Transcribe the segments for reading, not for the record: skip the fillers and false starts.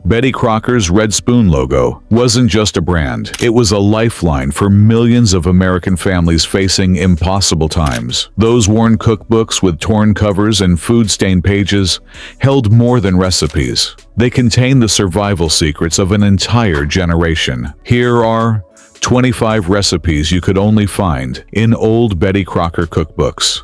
Betty Crocker's red spoon logo wasn't just a brand. It was a lifeline for millions of American families facing impossible times. Those worn cookbooks with torn covers and food-stained pages held more than recipes. They contained the survival secrets of an entire generation. Here are 25 recipes you could only find in old Betty Crocker cookbooks.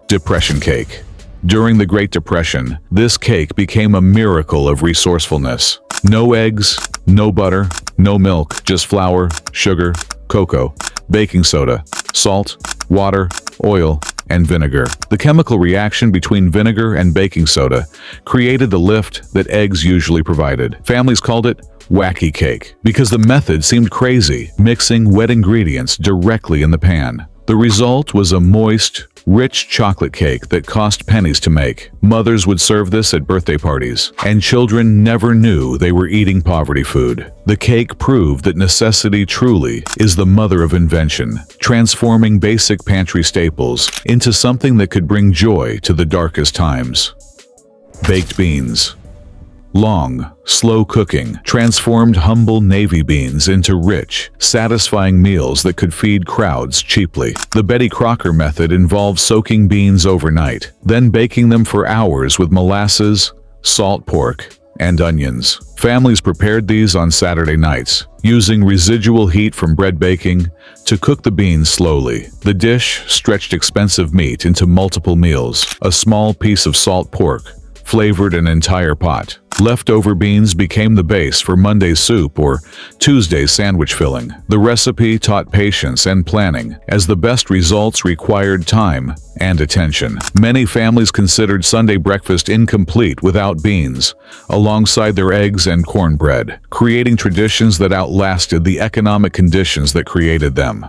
Depression cake. During the Great Depression, this cake became a miracle of resourcefulness. No eggs, no butter, no milk, just flour, sugar, cocoa, baking soda, salt, water, oil, and vinegar. The chemical reaction between vinegar and baking soda created the lift that eggs usually provided. Families called it wacky cake because the method seemed crazy, mixing wet ingredients directly in the pan. The result was a moist, rich chocolate cake that cost pennies to make. Mothers would serve this at birthday parties, and children never knew they were eating poverty food. The cake proved that necessity truly is the mother of invention, transforming basic pantry staples into something that could bring joy to the darkest times. Baked beans. Long, slow cooking transformed humble navy beans into rich, satisfying meals that could feed crowds cheaply. The Betty Crocker method involved soaking beans overnight, then baking them for hours with molasses, salt pork, and onions. Families prepared these on Saturday nights, using residual heat from bread baking to cook the beans slowly. The dish stretched expensive meat into multiple meals. A small piece of salt pork flavored an entire pot. Leftover beans became the base for Monday's soup or Tuesday's sandwich filling. The recipe taught patience and planning, as the best results required time and attention. Many families considered Sunday breakfast incomplete without beans, alongside their eggs and cornbread, creating traditions that outlasted the economic conditions that created them.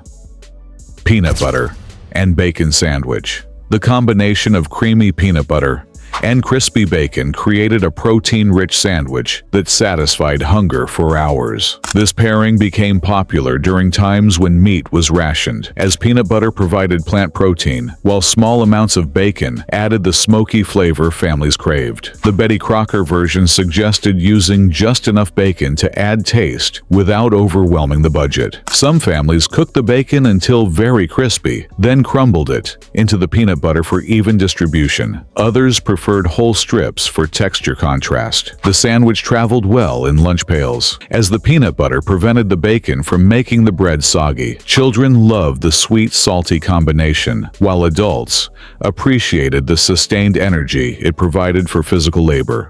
Peanut butter and bacon sandwich. The combination of creamy peanut butter and crispy bacon created a protein-rich sandwich that satisfied hunger for hours. This pairing became popular during times when meat was rationed, as peanut butter provided plant protein, while small amounts of bacon added the smoky flavor families craved. The Betty Crocker version suggested using just enough bacon to add taste without overwhelming the budget. Some families cooked the bacon until very crispy, then crumbled it into the peanut butter for even distribution. Others preferred whole strips for texture contrast. The sandwich traveled well in lunch pails, as the peanut butter prevented the bacon from making the bread soggy. Children loved the sweet, salty combination, while adults appreciated the sustained energy it provided for physical labor.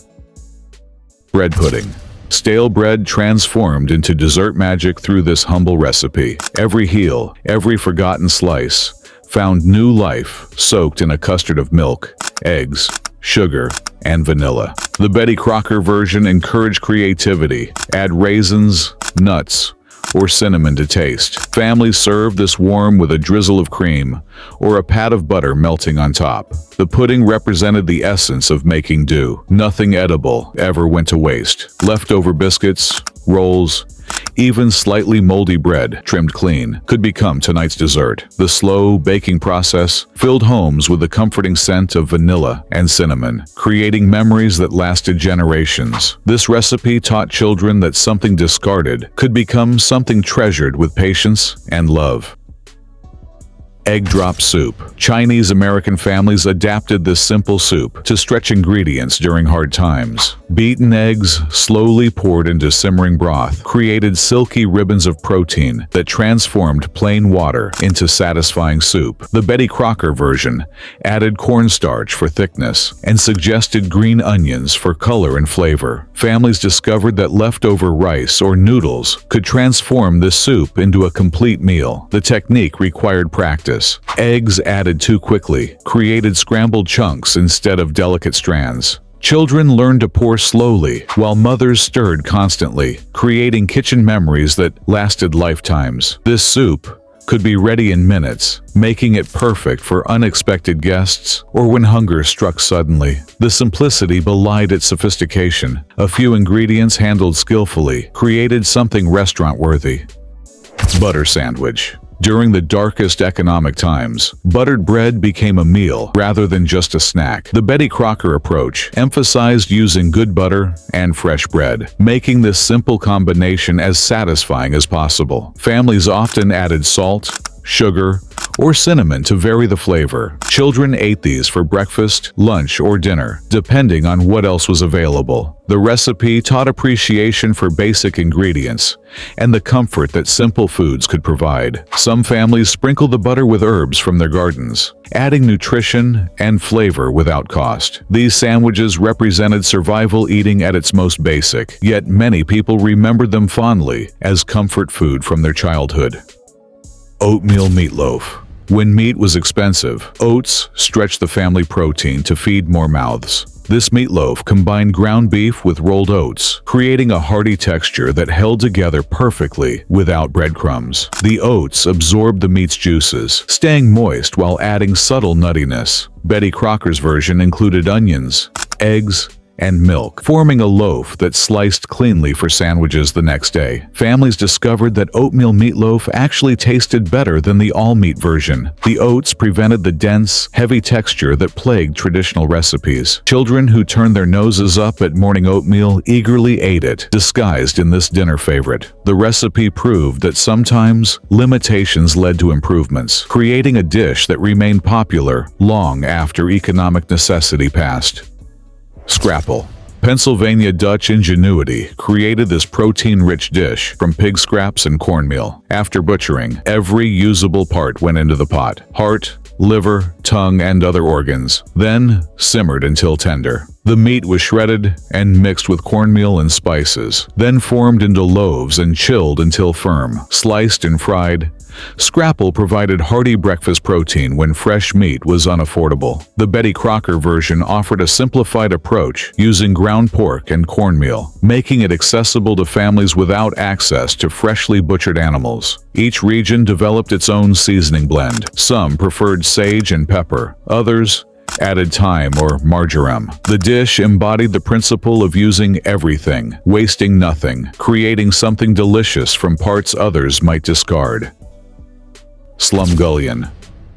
Bread pudding. Stale bread transformed into dessert magic through this humble recipe. Every heel, every forgotten slice found new life soaked in a custard of milk, eggs, sugar, and vanilla. The Betty Crocker version encouraged creativity. Add raisins, nuts, or cinnamon to taste. Families served this warm with a drizzle of cream or a pat of butter melting on top. The pudding represented the essence of making do. Nothing edible ever went to waste. Leftover biscuits, rolls, even slightly moldy bread, trimmed clean, could become tonight's dessert. The slow baking process filled homes with the comforting scent of vanilla and cinnamon, creating memories that lasted generations. This recipe taught children that something discarded could become something treasured with patience and love. Egg drop soup. Chinese American families adapted this simple soup to stretch ingredients during hard times. Beaten eggs, slowly poured into simmering broth, created silky ribbons of protein that transformed plain water into satisfying soup. The Betty Crocker version added cornstarch for thickness and suggested green onions for color and flavor. Families discovered that leftover rice or noodles could transform this soup into a complete meal. The technique required practice. Eggs added too quickly created scrambled chunks instead of delicate strands. Children learned to pour slowly, while mothers stirred constantly, creating kitchen memories that lasted lifetimes. This soup could be ready in minutes, making it perfect for unexpected guests or when hunger struck suddenly. The simplicity belied its sophistication. A few ingredients handled skillfully created something restaurant-worthy. Butter sandwich. During the darkest economic times, buttered bread became a meal rather than just a snack. The Betty Crocker approach emphasized using good butter and fresh bread, making this simple combination as satisfying as possible. Families often added salt, sugar, or cinnamon to vary the flavor. Children ate these for breakfast, lunch, or dinner, depending on what else was available. The recipe taught appreciation for basic ingredients and the comfort that simple foods could provide. Some families sprinkled the butter with herbs from their gardens, adding nutrition and flavor without cost. These sandwiches represented survival eating at its most basic, yet many people remembered them fondly as comfort food from their childhood. Oatmeal meatloaf. When meat was expensive, oats stretched the family protein to feed more mouths. This meatloaf combined ground beef with rolled oats, creating a hearty texture that held together perfectly without breadcrumbs. The oats absorbed the meat's juices, staying moist while adding subtle nuttiness. Betty Crocker's version included onions, eggs, and milk, forming a loaf that sliced cleanly for sandwiches the next day. Families discovered that oatmeal meatloaf actually tasted better than the all-meat version. The oats prevented the dense, heavy texture that plagued traditional recipes. Children who turned their noses up at morning oatmeal eagerly ate it, disguised in this dinner favorite. The recipe proved that sometimes limitations led to improvements, creating a dish that remained popular long after economic necessity passed. Scrapple. Pennsylvania Dutch ingenuity created this protein-rich dish from pig scraps and cornmeal. After butchering, every usable part went into the pot: heart, liver, tongue, and other organs, then simmered until tender. The meat was shredded and mixed with cornmeal and spices, then formed into loaves and chilled until firm, sliced and fried. Scrapple provided hearty breakfast protein when fresh meat was unaffordable. The Betty Crocker version offered a simplified approach using ground pork and cornmeal, making it accessible to families without access to freshly butchered animals. Each region developed its own seasoning blend. Some preferred sage and pepper, others added thyme or marjoram. The dish embodied the principle of using everything, wasting nothing, creating something delicious from parts others might discard. Slumgullion.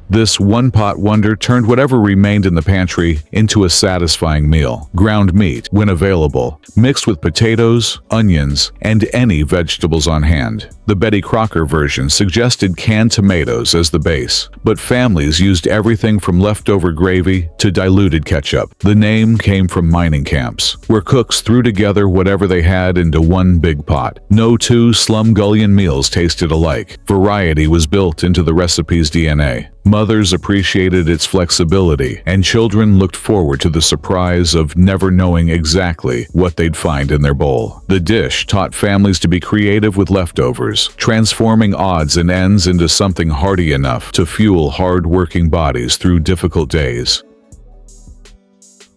This one-pot wonder turned whatever remained in the pantry into a satisfying meal. Ground meat, when available, mixed with potatoes, onions, and any vegetables on hand. The Betty Crocker version suggested canned tomatoes as the base, but families used everything from leftover gravy to diluted ketchup. The name came from mining camps, where cooks threw together whatever they had into one big pot. No two Slumgullion meals tasted alike. Variety was built into the recipe's DNA. Mothers appreciated its flexibility, and children looked forward to the surprise of never knowing exactly what they'd find in their bowl. The dish taught families to be creative with leftovers, transforming odds and ends into something hearty enough to fuel hard-working bodies through difficult days.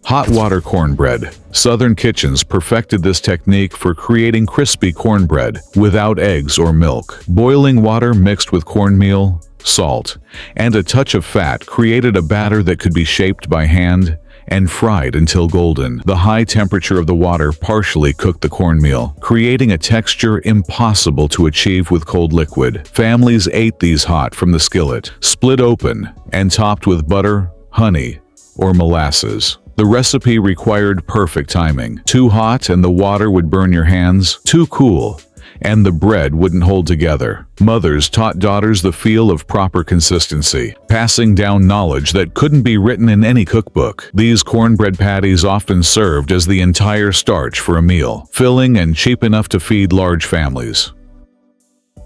Hot water cornbread. Southern kitchens perfected this technique for creating crispy cornbread without eggs or milk. Boiling water mixed with cornmeal, salt, and a touch of fat created a batter that could be shaped by hand and fried until golden. The high temperature of the water partially cooked the cornmeal, creating a texture impossible to achieve with cold liquid. Families ate these hot from the skillet, split open, and topped with butter, honey, or molasses. The recipe required perfect timing. Too hot and the water would burn your hands, too cool and the bread wouldn't hold together. Mothers taught daughters the feel of proper consistency, passing down knowledge that couldn't be written in any cookbook. These cornbread patties often served as the entire starch for a meal, filling and cheap enough to feed large families.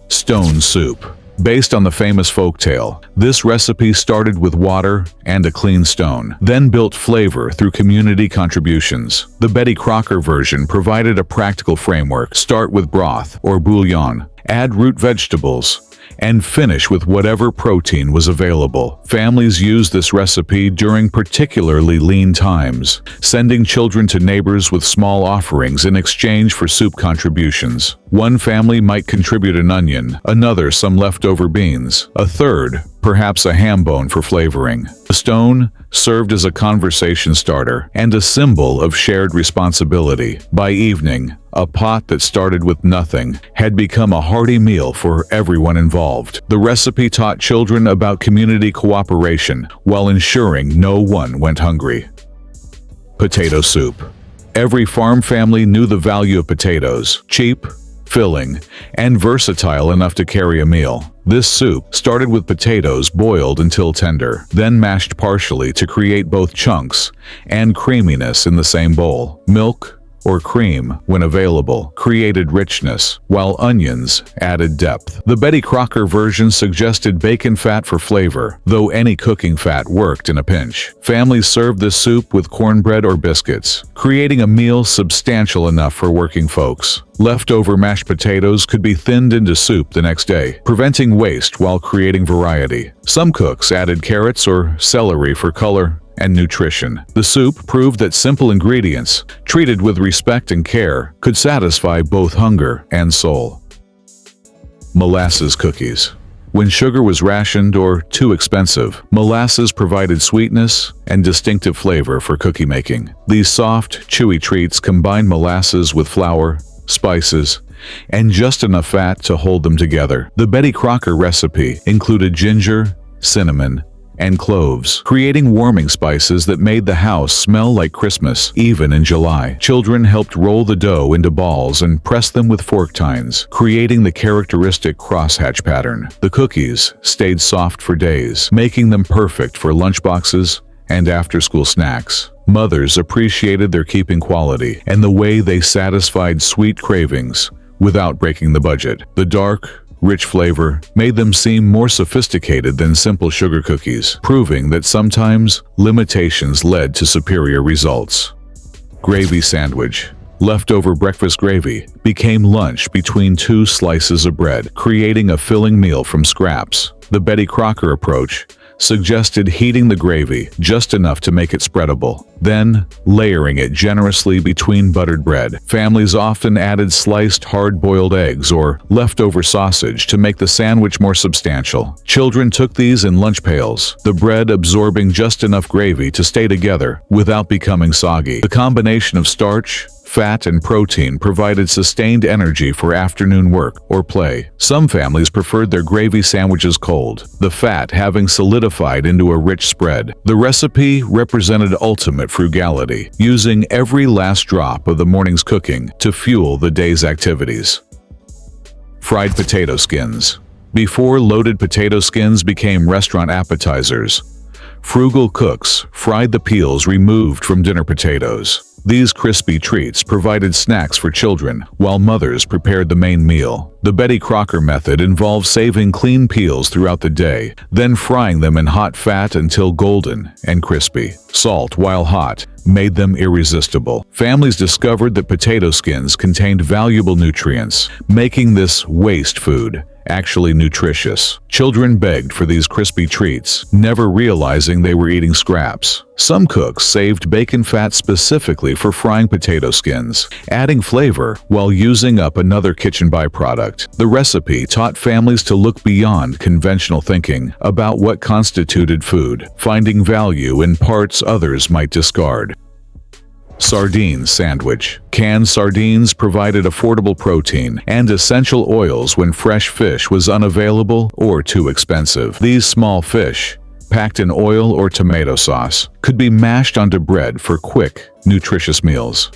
Stone soup. Based on the famous folktale, this recipe started with water and a clean stone, then built flavor through community contributions. The Betty Crocker version provided a practical framework. Start with broth or bouillon, add root vegetables, and finish with whatever protein was available. Families used this recipe during particularly lean times, sending children to neighbors with small offerings in exchange for soup contributions. One family might contribute an onion, another some leftover beans, a third perhaps a ham bone for flavoring. The stone served as a conversation starter and a symbol of shared responsibility. By evening, a pot that started with nothing had become a hearty meal for everyone involved. The recipe taught children about community cooperation while ensuring no one went hungry. Potato soup. Every farm family knew the value of potatoes: cheap, filling, and versatile enough to carry a meal. This soup started with potatoes boiled until tender, then mashed partially to create both chunks and creaminess in the same bowl. Milk or cream, when available, created richness, while onions added depth. The Betty Crocker version suggested bacon fat for flavor, though any cooking fat worked in a pinch. Families served this soup with cornbread or biscuits, creating a meal substantial enough for working folks. Leftover mashed potatoes could be thinned into soup the next day, preventing waste while creating variety. Some cooks added carrots or celery for color and nutrition. The soup proved that simple ingredients, treated with respect and care, could satisfy both hunger and soul. Molasses cookies. When sugar was rationed or too expensive, molasses provided sweetness and distinctive flavor for cookie making. These soft, chewy treats combined molasses with flour, spices, and just enough fat to hold them together. The Betty Crocker recipe included ginger, cinnamon, and cloves, creating warming spices that made the house smell like Christmas, even in July. Children helped roll the dough into balls and press them with fork tines, creating the characteristic crosshatch pattern. The cookies stayed soft for days, making them perfect for lunchboxes and after-school snacks. Mothers appreciated their keeping quality and the way they satisfied sweet cravings without breaking the budget. The dark, rich flavor made them seem more sophisticated than simple sugar cookies, proving that sometimes limitations led to superior results. Gravy sandwich. Leftover breakfast gravy became lunch between two slices of bread, creating a filling meal from scraps. The Betty Crocker approach suggested heating the gravy just enough to make it spreadable, then layering it generously between buttered bread. Families often added sliced hard-boiled eggs or leftover sausage to make the sandwich more substantial. Children took these in lunch pails, the bread absorbing just enough gravy to stay together without becoming soggy. The combination of starch, fat, and protein provided sustained energy for afternoon work or play. Some families preferred their gravy sandwiches cold, the fat having solidified into a rich spread. The recipe represented ultimate frugality, using every last drop of the morning's cooking to fuel the day's activities. Fried potato skins. Before loaded potato skins became restaurant appetizers, frugal cooks fried the peels removed from dinner potatoes. These crispy treats provided snacks for children, while mothers prepared the main meal. The Betty Crocker method involved saving clean peels throughout the day, then frying them in hot fat until golden and crispy. Salt, while hot, made them irresistible. Families discovered that potato skins contained valuable nutrients, making this waste food actually nutritious. Children begged for these crispy treats, never realizing they were eating scraps. Some cooks saved bacon fat specifically for frying potato skins, adding flavor while using up another kitchen byproduct. The recipe taught families to look beyond conventional thinking about what constituted food, finding value in parts others might discard. Sardine sandwich. Canned sardines provided affordable protein and essential oils when fresh fish was unavailable or too expensive. These small fish, packed in oil or tomato sauce, could be mashed onto bread for quick, nutritious meals.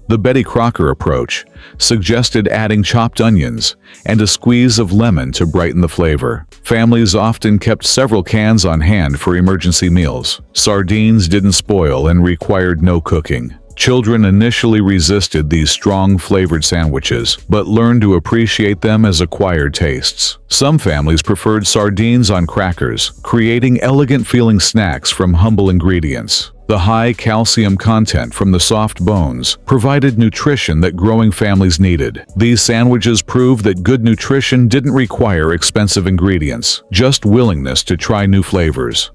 The Betty Crocker approach suggested adding chopped onions and a squeeze of lemon to brighten the flavor. Families often kept several cans on hand for emergency meals. Sardines didn't spoil and required no cooking. Children initially resisted these strong-flavored sandwiches, but learned to appreciate them as acquired tastes. Some families preferred sardines on crackers, creating elegant-feeling snacks from humble ingredients. The high calcium content from the soft bones provided nutrition that growing families needed. These sandwiches proved that good nutrition didn't require expensive ingredients, just willingness to try new flavors.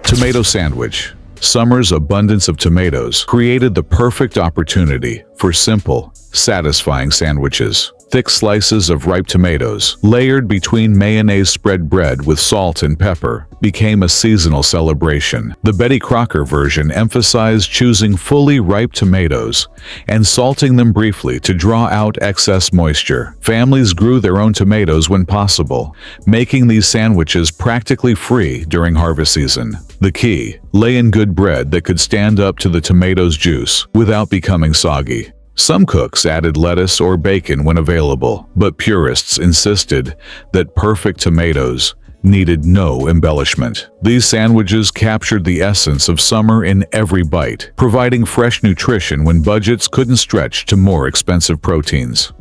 Tomato sandwich. Summer's abundance of tomatoes created the perfect opportunity for simple, satisfying sandwiches. thick slices of ripe tomatoes, layered between mayonnaise-spread bread with salt and pepper, became a seasonal celebration. The Betty Crocker version emphasized choosing fully ripe tomatoes and salting them briefly to draw out excess moisture. Families grew their own tomatoes when possible, making these sandwiches practically free during harvest season. The key: lay in good bread that could stand up to the tomato's juice without becoming soggy. Some cooks added lettuce or bacon when available, but purists insisted that perfect tomatoes needed no embellishment. These sandwiches captured the essence of summer in every bite, providing fresh nutrition when budgets couldn't stretch to more expensive proteins.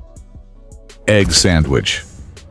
Egg sandwich.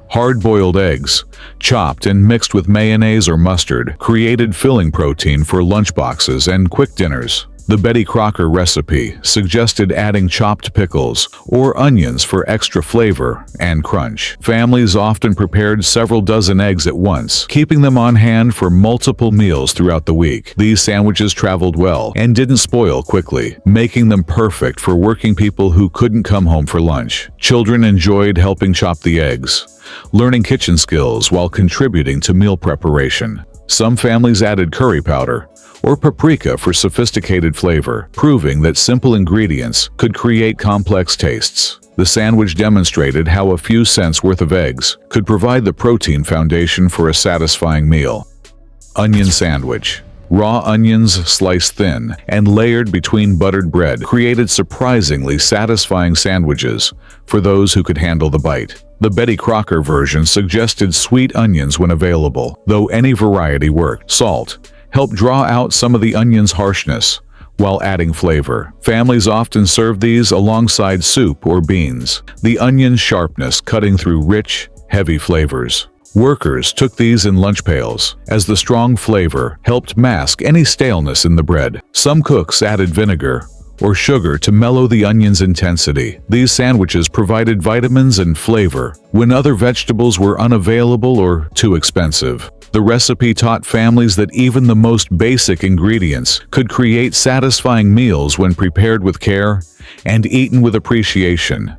Hard-boiled eggs, chopped and mixed with mayonnaise or mustard, created filling protein for lunchboxes and quick dinners. The Betty Crocker recipe suggested adding chopped pickles or onions for extra flavor and crunch. Families often prepared several dozen eggs at once, keeping them on hand for multiple meals throughout the week. These sandwiches traveled well and didn't spoil quickly, making them perfect for working people who couldn't come home for lunch. Children enjoyed helping chop the eggs, learning kitchen skills while contributing to meal preparation. Some families added curry powder or paprika for sophisticated flavor, proving that simple ingredients could create complex tastes. The sandwich demonstrated how a few cents worth of eggs could provide the protein foundation for a satisfying meal. Onion sandwich. Raw onions sliced thin and layered between buttered bread created surprisingly satisfying sandwiches for those who could handle the bite. The Betty Crocker version suggested sweet onions when available, though any variety worked. Salt helped draw out some of the onion's harshness while adding flavor. Families often served these alongside soup or beans, the onion's sharpness cutting through rich, heavy flavors. Workers took these in lunch pails, as the strong flavor helped mask any staleness in the bread. Some cooks added vinegar or sugar to mellow the onion's intensity. These sandwiches provided vitamins and flavor when other vegetables were unavailable or too expensive. The recipe taught families that even the most basic ingredients could create satisfying meals when prepared with care and eaten with appreciation.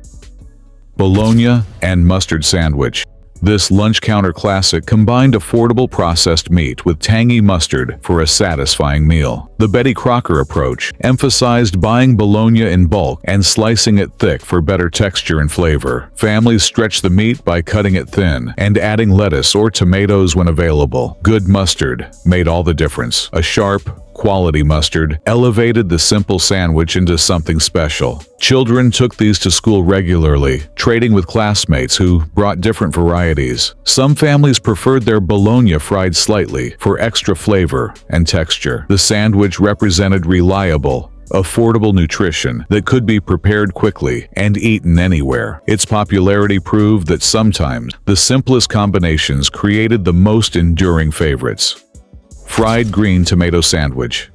Bologna and mustard sandwich. This lunch counter classic combined affordable processed meat with tangy mustard for a satisfying meal. The Betty Crocker approach emphasized buying bologna in bulk and slicing it thick for better texture and flavor. Families stretched the meat by cutting it thin and adding lettuce or tomatoes when available. Good mustard made all the difference. A sharp, quality mustard elevated the simple sandwich into something special. Children took these to school regularly, trading with classmates who brought different varieties. Some families preferred their bologna fried slightly for extra flavor and texture. The sandwich represented reliable, affordable nutrition that could be prepared quickly and eaten anywhere. Its popularity proved that sometimes the simplest combinations created the most enduring favorites. Fried green tomato sandwich.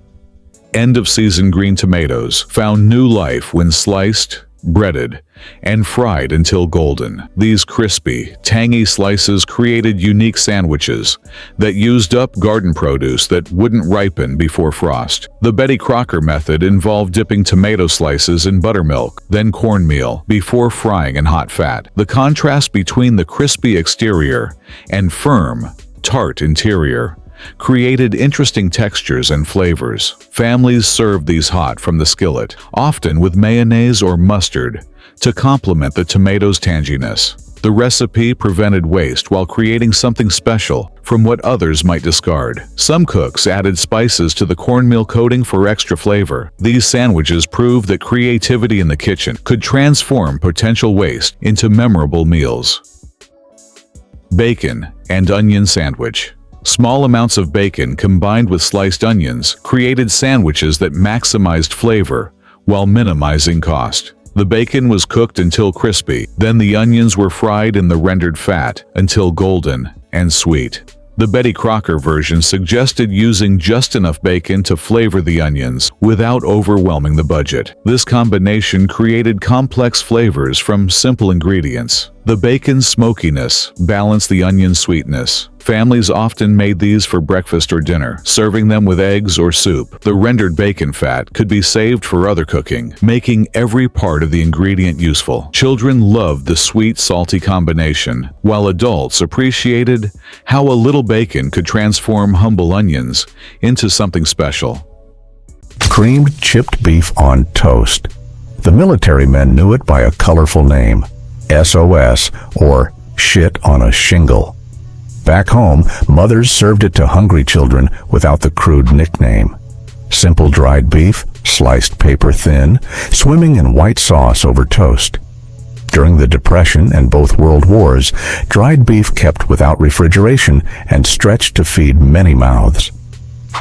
End-of-season green tomatoes found new life when sliced, breaded, and fried until golden. These crispy, tangy slices created unique sandwiches that used up garden produce that wouldn't ripen before frost. The Betty Crocker method involved dipping tomato slices in buttermilk, then cornmeal, before frying in hot fat. The contrast between the crispy exterior and firm, tart interior created interesting textures and flavors. Families served these hot from the skillet, often with mayonnaise or mustard, to complement the tomato's tanginess. The recipe prevented waste while creating something special from what others might discard. Some cooks added spices to the cornmeal coating for extra flavor. These sandwiches proved that creativity in the kitchen could transform potential waste into memorable meals. Bacon and onion sandwich. Small amounts of bacon combined with sliced onions created sandwiches that maximized flavor while minimizing cost. The bacon was cooked until crispy, then the onions were fried in the rendered fat until golden and sweet. The Betty Crocker version suggested using just enough bacon to flavor the onions without overwhelming the budget. This combination created complex flavors from simple ingredients. The bacon's smokiness balanced the onion's sweetness. Families often made these for breakfast or dinner, serving them with eggs or soup. The rendered bacon fat could be saved for other cooking, making every part of the ingredient useful. Children loved the sweet-salty combination, while adults appreciated how a little bacon could transform humble onions into something special. Creamed chipped beef on toast. The military men knew it by a colorful name, SOS, or shit on a shingle. Back home, mothers served it to hungry children without the crude nickname. Simple dried beef, sliced paper thin, swimming in white sauce over toast. During the Depression and both World Wars, dried beef kept without refrigeration and stretched to feed many mouths.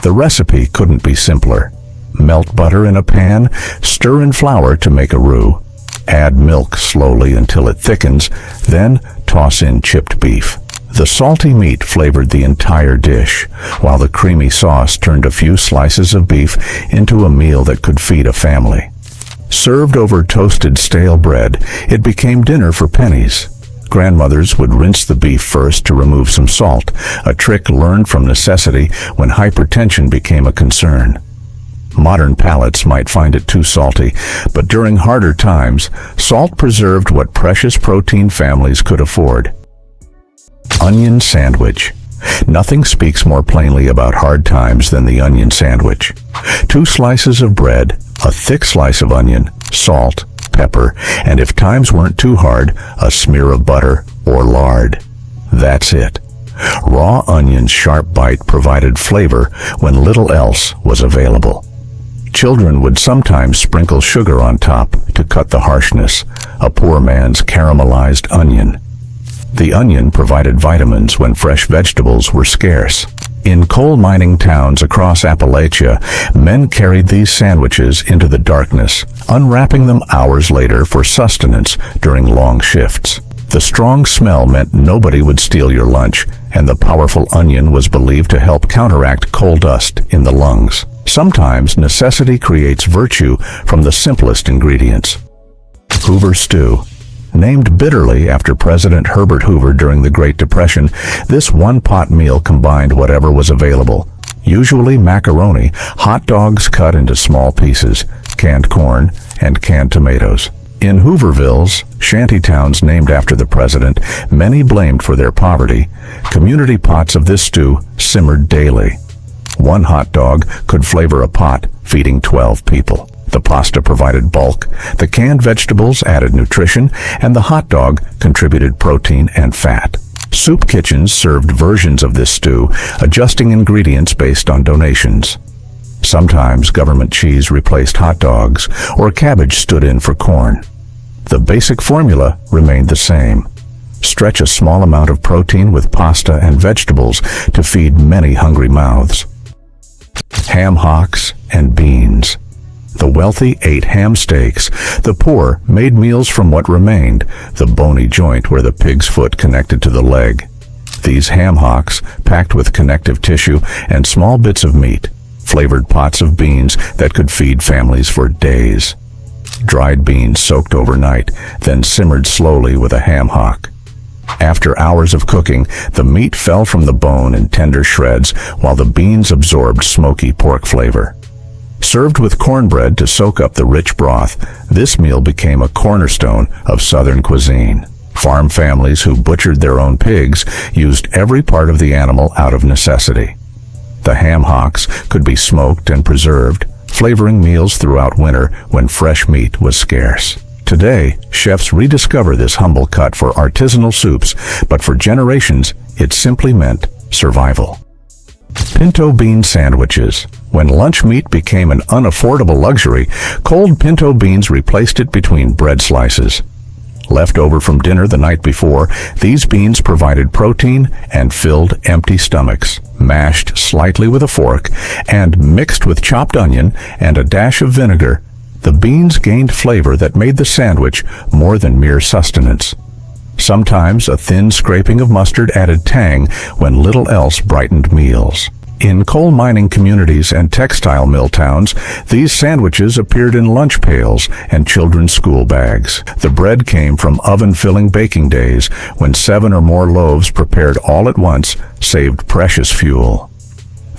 The recipe couldn't be simpler. Melt butter in a pan, stir in flour to make a roux. Add milk slowly until it thickens, then toss in chipped beef. The salty meat flavored the entire dish, while the creamy sauce turned a few slices of beef into a meal that could feed a family. Served over toasted stale bread, it became dinner for pennies. Grandmothers would rinse the beef first to remove some salt, a trick learned from necessity when hypertension became a concern. Modern palates might find it too salty, but during harder times, salt preserved what precious protein families could afford. Onion sandwich. Nothing speaks more plainly about hard times than the onion sandwich. 2 slices of bread, a thick slice of onion, salt, pepper, and if times weren't too hard, a smear of butter or lard. That's it. Raw onion's sharp bite provided flavor when little else was available. Children would sometimes sprinkle sugar on top to cut the harshness, a poor man's caramelized onion. The onion provided vitamins when fresh vegetables were scarce. In coal mining towns across Appalachia, men carried these sandwiches into the darkness, unwrapping them hours later for sustenance during long shifts. The strong smell meant nobody would steal your lunch, and the powerful onion was believed to help counteract coal dust in the lungs. Sometimes necessity creates virtue from the simplest ingredients. Hoover stew. Named bitterly after President Herbert Hoover during the Great Depression, this one-pot meal combined whatever was available. Usually macaroni, hot dogs cut into small pieces, canned corn, and canned tomatoes. In Hoovervilles, shantytowns named after the president, many blamed for their poverty, community pots of this stew simmered daily. One hot dog could flavor a pot, feeding 12 people. The pasta provided bulk, the canned vegetables added nutrition, and the hot dog contributed protein and fat. Soup kitchens served versions of this stew, adjusting ingredients based on donations. Sometimes government cheese replaced hot dogs, or cabbage stood in for corn. The basic formula remained the same. Stretch a small amount of protein with pasta and vegetables to feed many hungry mouths. Ham hocks and beans. The wealthy ate ham steaks. The poor made meals from what remained, the bony joint where the pig's foot connected to the leg. These ham hocks, packed with connective tissue and small bits of meat, flavored pots of beans that could feed families for days. Dried beans soaked overnight, then simmered slowly with a ham hock. After hours of cooking, the meat fell from the bone in tender shreds while the beans absorbed smoky pork flavor. Served with cornbread to soak up the rich broth, this meal became a cornerstone of Southern cuisine. Farm families who butchered their own pigs used every part of the animal out of necessity. The ham hocks could be smoked and preserved, flavoring meals throughout winter when fresh meat was scarce. Today, chefs rediscover this humble cut for artisanal soups, but for generations, it simply meant survival. Pinto bean sandwiches. When lunch meat became an unaffordable luxury, cold pinto beans replaced it between bread slices. Left over from dinner the night before, these beans provided protein and filled empty stomachs. Mashed slightly with a fork and mixed with chopped onion and a dash of vinegar, the beans gained flavor that made the sandwich more than mere sustenance. Sometimes a thin scraping of mustard added tang when little else brightened meals. In coal mining communities and textile mill towns, these sandwiches appeared in lunch pails and children's school bags. The bread came from oven-filling baking days when 7 or more loaves prepared all at once saved precious fuel.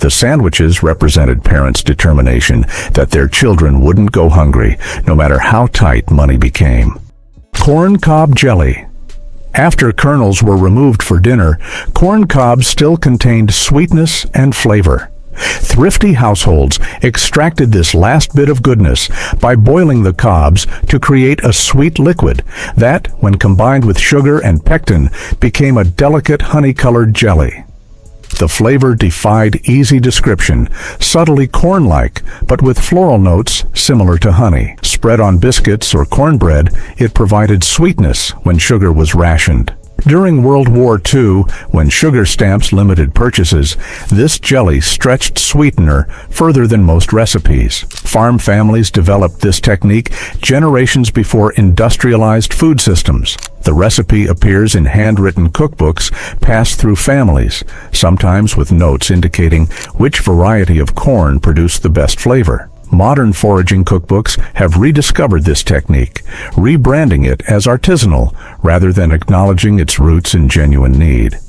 The sandwiches represented parents' determination that their children wouldn't go hungry, no matter how tight money became. Corn cob jelly. After kernels were removed for dinner, corn cobs still contained sweetness and flavor. Thrifty households extracted this last bit of goodness by boiling the cobs to create a sweet liquid that, when combined with sugar and pectin, became a delicate honey-colored jelly. The flavor defied easy description, subtly corn-like, but with floral notes similar to honey. Spread on biscuits or cornbread, it provided sweetness when sugar was rationed. During World War II, when sugar stamps limited purchases, this jelly stretched sweetener further than most recipes. Farm families developed this technique generations before industrialized food systems. The recipe appears in handwritten cookbooks passed through families, sometimes with notes indicating which variety of corn produced the best flavor. Modern foraging cookbooks have rediscovered this technique, rebranding it as artisanal rather than acknowledging its roots in genuine need.